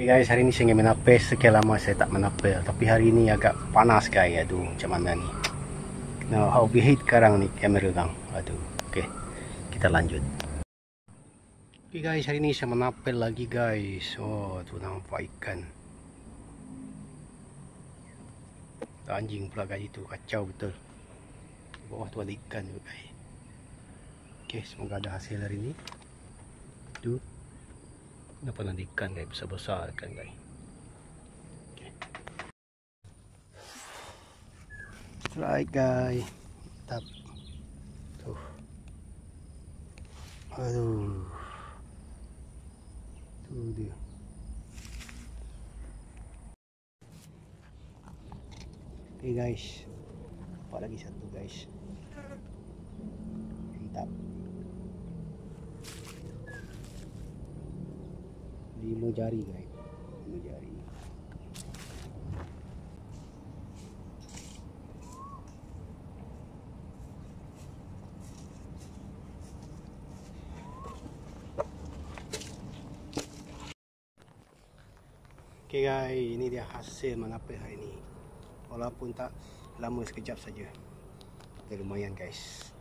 Okay guys, hari ni saya ingin menapis. Sekian lama saya tak menapis, tapi hari ni agak panas guys. Aduh, macam mana ni. Nah, overheat sekarang ni kamera bang. Aduh. Okay, kita lanjut. Okay guys, hari ni saya menapis lagi guys. Oh, tu nampak ikan. Anjing pula guys itu, kacau betul. Di bawah tu ada ikan juga guys. Okay, semoga ada hasil hari ni. Tu kenapa nanti ikan guys, besar-besar ikan guys. Okay. Strike guys. Mantap. Tuh. Aduh. Tu dia. Okay guys. Nampak lagi satu guys. Mantap. 5 jari guys. 5 jari. Okay guys, ini dia hasil menapis hari ni. Walaupun tak lama, sekejap saja. Tapi lumayan guys.